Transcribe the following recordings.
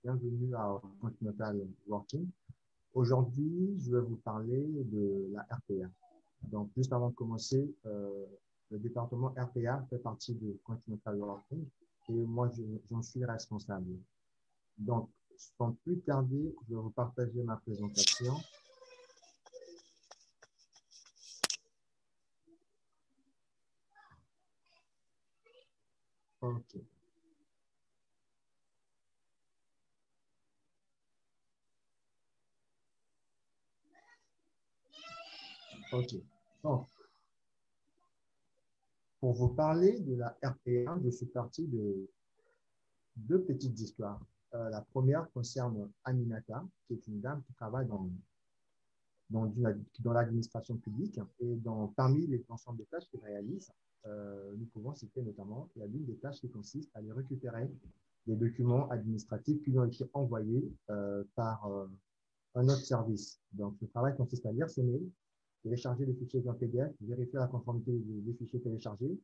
bienvenue à Continental Working. Aujourd'hui, je vais vous parler de la RPA. Donc, juste avant de commencer, le département RPA fait partie de Continental Working et moi, j'en suis responsable. Donc, sans plus tarder, je vais vous partager ma présentation. OK. OK. Donc, pour vous parler de la RPA, je suis parti de deux petites histoires. La première concerne Aminata, qui est une dame qui travaille dans l'administration publique et parmi les ensembles de tâches qu'elle réalise, nous pouvons citer notamment l'une des tâches qui consiste à aller récupérer des documents administratifs qui ont été envoyés par un autre service. Donc, le travail consiste à lire ces mails, télécharger les fichiers en PDF, vérifier la conformité des fichiers téléchargés,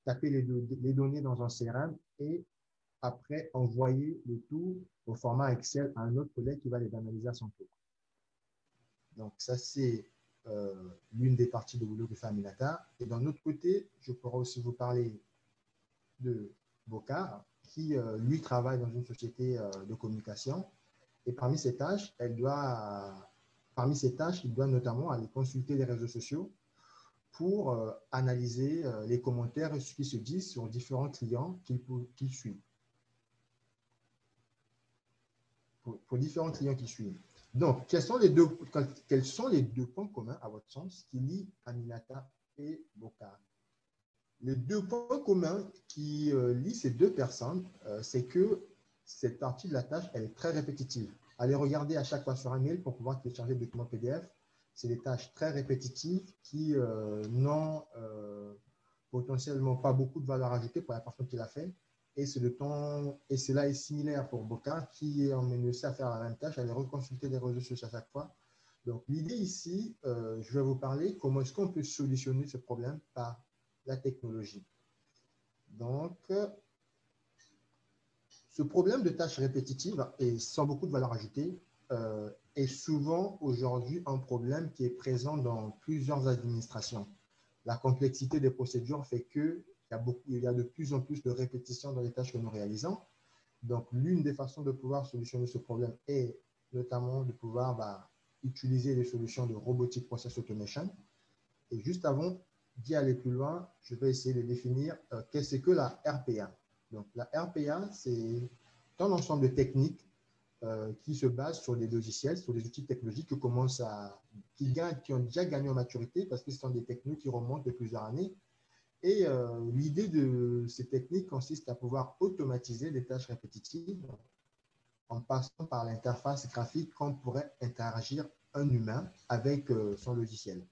taper les données dans un CRM et après envoyer le tout au format Excel à un autre collègue qui va les analyser à son tour. Donc, ça, c'est l'une des parties de boulot que fait Aminata. Et d'un autre côté, je pourrais aussi vous parler de Bokar, qui, lui, travaille dans une société de communication. Et parmi ces tâches, il doit notamment aller consulter les réseaux sociaux pour analyser les commentaires et ce qui se dit sur différents clients qu'il suit. Pour différents clients qui suivent. Donc, quels sont les deux points communs, à votre sens, qui lient Aminata et Bokar? Les deux points communs qui lient ces deux personnes, c'est que cette partie de la tâche, elle est très répétitive. Allez regarder à chaque fois sur un mail pour pouvoir télécharger le document PDF. C'est des tâches très répétitives qui n'ont potentiellement pas beaucoup de valeur ajoutée pour la personne qui l'a fait. Et cela est similaire pour Bokar qui est emmené aussi à faire la même tâche, à aller reconsulter les réseaux sociaux à chaque fois. Donc, l'idée ici, je vais vous parler comment est-ce qu'on peut solutionner ce problème par la technologie. Donc, ce problème de tâches répétitives et sans beaucoup de valeur ajoutée est souvent aujourd'hui un problème qui est présent dans plusieurs administrations. La complexité des procédures fait qu'il y a de plus en plus de répétitions dans les tâches que nous réalisons. Donc, l'une des façons de pouvoir solutionner ce problème est notamment de pouvoir utiliser les solutions de Robotic Process Automation. Et juste avant d'y aller plus loin, je vais essayer de définir qu'est-ce que la RPA. Donc, la RPA, c'est un ensemble de techniques qui se basent sur des logiciels, sur des outils technologiques qui ont déjà gagné en maturité parce que ce sont des techniques qui remontent de plusieurs années. Et l'idée de ces techniques consiste à pouvoir automatiser des tâches répétitives en passant par l'interface graphique comme pourrait interagir un humain avec son logiciel.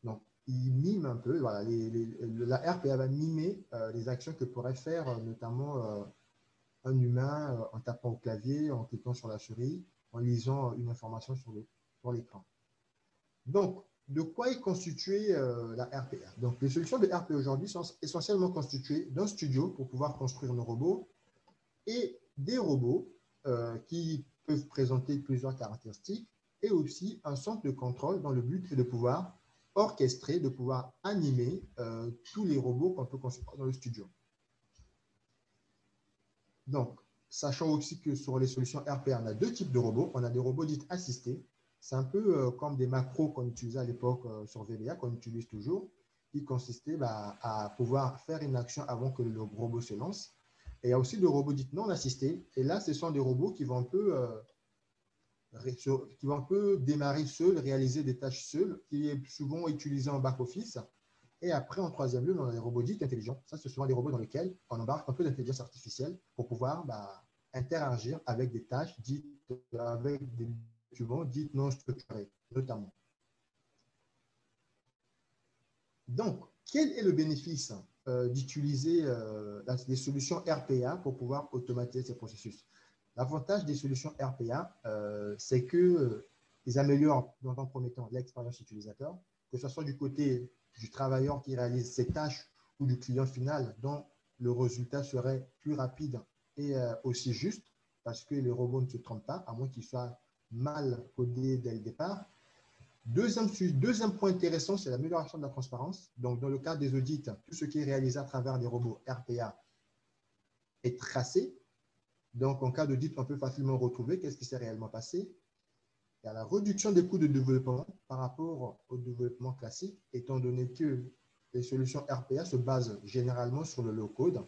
Donc, il mime un peu, voilà, la RPA va mimer les actions que pourrait faire notamment un humain en tapant au clavier, en cliquant sur la souris, en lisant une information sur l'écran. Donc, de quoi est constituée la RPA? Donc, les solutions de RPA aujourd'hui sont essentiellement constituées d'un studio pour pouvoir construire nos robots et des robots qui peuvent présenter plusieurs caractéristiques et aussi un centre de contrôle dans le but de pouvoir orchestrer, de pouvoir animer tous les robots qu'on peut construire dans le studio. Donc, sachant aussi que sur les solutions RPA, on a deux types de robots. On a des robots dits assistés. C'est un peu comme des macros qu'on utilisait à l'époque sur VBA, qu'on utilise toujours, qui consistaient à pouvoir faire une action avant que le robot se lance. Et il y a aussi des robots dits non assistés. Et là, ce sont des robots qui vont un peu démarrer seuls, réaliser des tâches seuls, qui est souvent utilisé en back-office. Et après, en troisième lieu, on a les robots dits intelligents. Ça, ce sont des robots dans lesquels on embarque un peu d'intelligence artificielle pour pouvoir interagir avec des tâches dites, avec des documents dits non structurés, notamment. Donc, quel est le bénéfice d'utiliser les solutions RPA pour pouvoir automatiser ces processus? L'avantage des solutions RPA, c'est qu'ils améliorent, dans un premier temps, l'expérience utilisateur, que ce soit du côté du travailleur qui réalise ses tâches ou du client final dont le résultat serait plus rapide et aussi juste, parce que les robots ne se trompent pas, à moins qu'ils soient mal codés dès le départ. Deuxième point intéressant, c'est l'amélioration de la transparence. Donc, dans le cadre des audits, tout ce qui est réalisé à travers des robots RPA est tracé. Donc, en cas d'audit, on peut facilement retrouver qu'est-ce qui s'est réellement passé. Il y a la réduction des coûts de développement par rapport au développement classique, étant donné que les solutions RPA se basent généralement sur le low-code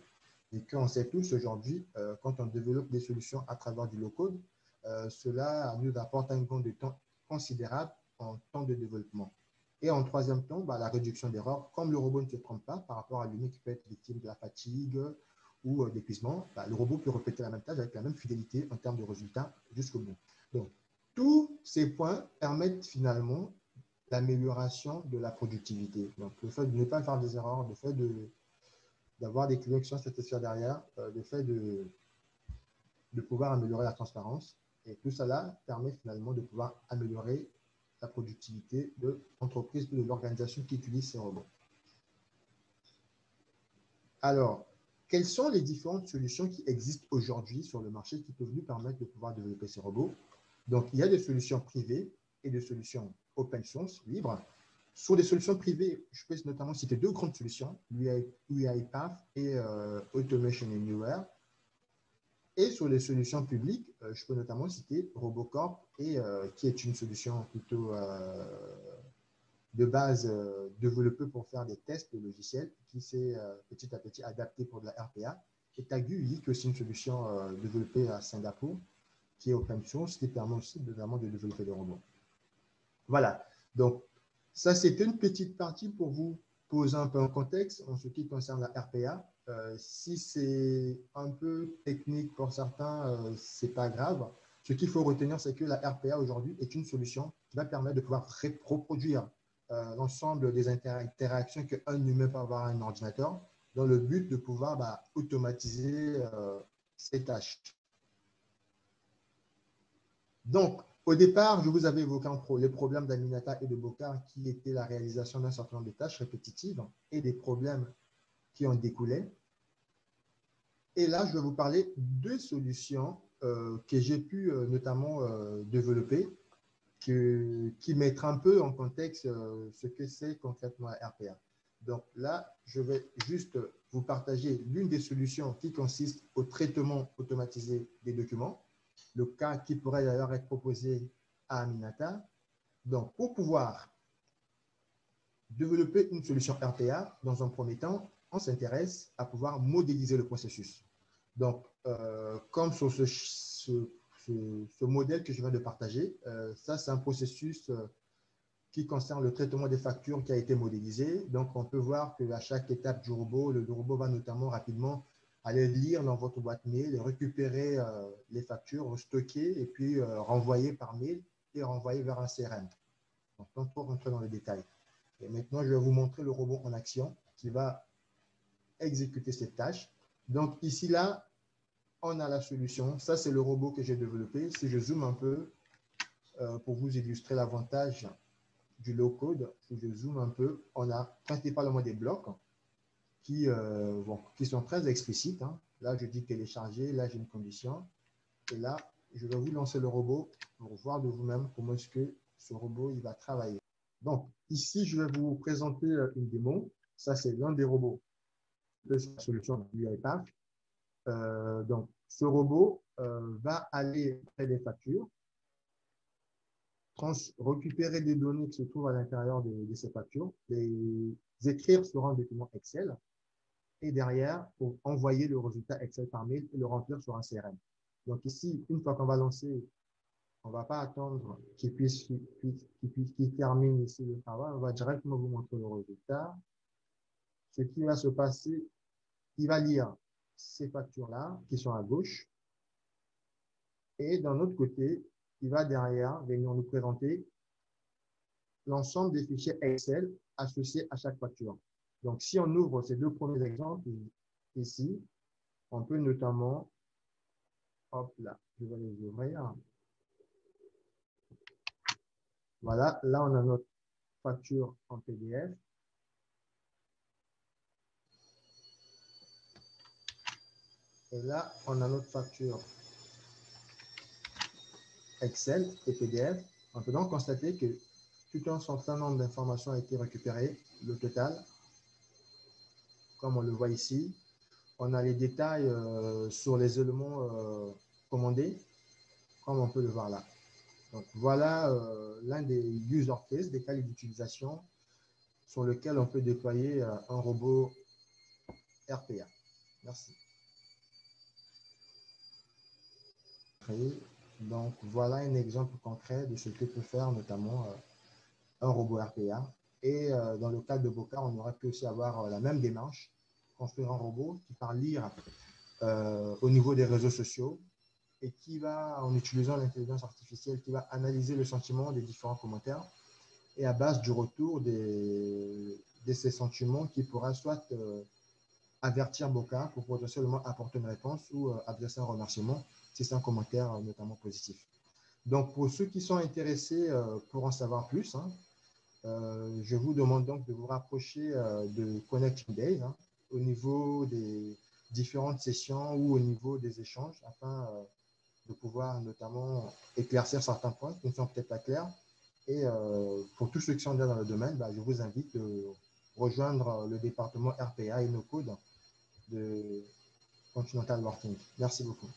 et qu'on sait tous aujourd'hui, quand on développe des solutions à travers du low-code, cela nous apporte un gain de temps considérable en temps de développement. Et en troisième temps, la réduction d'erreurs. Comme le robot ne se trompe pas par rapport à l'humain qui peut être victime de la fatigue ou d'épuisement, le robot peut répéter la même tâche avec la même fidélité en termes de résultats jusqu'au bout. Donc, tous ces points permettent finalement l'amélioration de la productivité. Donc, le fait de ne pas faire des erreurs, le fait d'avoir des clients qui sont satisfaits derrière, le fait de pouvoir améliorer la transparence. Et tout cela permet finalement de pouvoir améliorer la productivité de l'entreprise ou de l'organisation qui utilise ces robots. Alors, quelles sont les différentes solutions qui existent aujourd'hui sur le marché qui peuvent nous permettre de pouvoir développer ces robots? Donc, il y a des solutions privées et des solutions open source, libres. Sur les solutions privées, je peux notamment citer deux grandes solutions, UiPath et Automation Anywhere. Et sur les solutions publiques, je peux notamment citer Robocorp, qui est une solution plutôt de base développée pour faire des tests de logiciels, qui s'est petit à petit adapté pour de la RPA. Et TagUI, qui est aussi une solution développée à Singapour, qui est open source, qui permet aussi notamment de développer des robots. Voilà. Donc, ça, c'était une petite partie pour vous poser un peu un contexte en ce qui concerne la RPA. Si c'est un peu technique pour certains, ce n'est pas grave. Ce qu'il faut retenir, c'est que la RPA aujourd'hui est une solution qui va permettre de pouvoir reproduire l'ensemble des interactions qu'un humain peut avoir à un ordinateur dans le but de pouvoir automatiser ces tâches. Donc, au départ, je vous avais évoqué les problèmes d'Aminata et de Bokar qui étaient la réalisation d'un certain nombre de tâches répétitives et des problèmes qui en découlaient. Et là, je vais vous parler de solutions que j'ai pu notamment développer, qui mettent un peu en contexte ce que c'est concrètement la RPA. Donc là, je vais juste vous partager l'une des solutions qui consiste au traitement automatisé des documents, le cas qui pourrait d'ailleurs être proposé à Aminata. Donc, pour pouvoir développer une solution RPA, dans un premier temps, on s'intéresse à pouvoir modéliser le processus. Donc, comme sur ce modèle que je viens de partager, ça, c'est un processus qui concerne le traitement des factures qui a été modélisé. Donc, on peut voir qu'à chaque étape du robot, le robot va notamment rapidement aller lire dans votre boîte mail, récupérer les factures, stocker et puis renvoyer par mail et renvoyer vers un CRM. Donc, on peut rentrer dans les détails. Et maintenant, je vais vous montrer le robot en action qui va exécuter cette tâche. Donc, ici, là, on a la solution. Ça, c'est le robot que j'ai développé. Si je zoome un peu pour vous illustrer l'avantage du low-code, si je zoome un peu, on a principalement des blocs qui sont très explicites. Hein. Là, je dis télécharger. Là, j'ai une condition. Et là, je vais vous lancer le robot pour voir de vous-même comment est-ce que ce robot il va travailler. Donc, ici, je vais vous présenter une démo. Ça, c'est l'un des robots de la solution UiPath. Donc, ce robot va aller faire des factures, récupérer des données qui se trouvent à l'intérieur de ces factures, les écrire sur un document Excel et derrière, pour envoyer le résultat Excel par mail et le remplir sur un CRM. Donc ici, une fois qu'on va lancer, on ne va pas attendre qu'il termine ici le travail, on va directement vous montrer le résultat. Ce qui va se passer, il va lire ces factures-là qui sont à gauche et d'un autre côté, il va derrière venir nous présenter l'ensemble des fichiers Excel associés à chaque facture. Donc, si on ouvre ces deux premiers exemples ici, on peut notamment, hop là, je vais les ouvrir. Voilà, là, on a notre facture en PDF. Et là, on a notre facture Excel et PDF. On peut donc constater que tout un certain nombre d'informations a été récupéré. Le total, comme on le voit ici, on a les détails sur les éléments commandés, comme on peut le voir là. Donc voilà l'un des use cases, des cas d'utilisation sur lequel on peut déployer un robot RPA. Merci. Donc voilà un exemple concret de ce que peut faire notamment un robot RPA. Et dans le cas de Boca, on aurait pu aussi avoir la même démarche, construire un robot qui part lire au niveau des réseaux sociaux et qui va, en utilisant l'intelligence artificielle, qui va analyser le sentiment des différents commentaires et à base du retour de ces sentiments qui pourra soit avertir Boca pour potentiellement apporter une réponse ou adresser un remerciement si c'est un commentaire notamment positif. Donc, pour ceux qui sont intéressés pour en savoir plus, hein, je vous demande donc de vous rapprocher de Connecting Days au niveau des différentes sessions ou au niveau des échanges afin de pouvoir notamment éclaircir certains points qui ne sont peut-être pas clairs. Et pour tous ceux qui sont déjà dans le domaine, je vous invite à rejoindre le département RPA et no code de Continental Working. Merci beaucoup.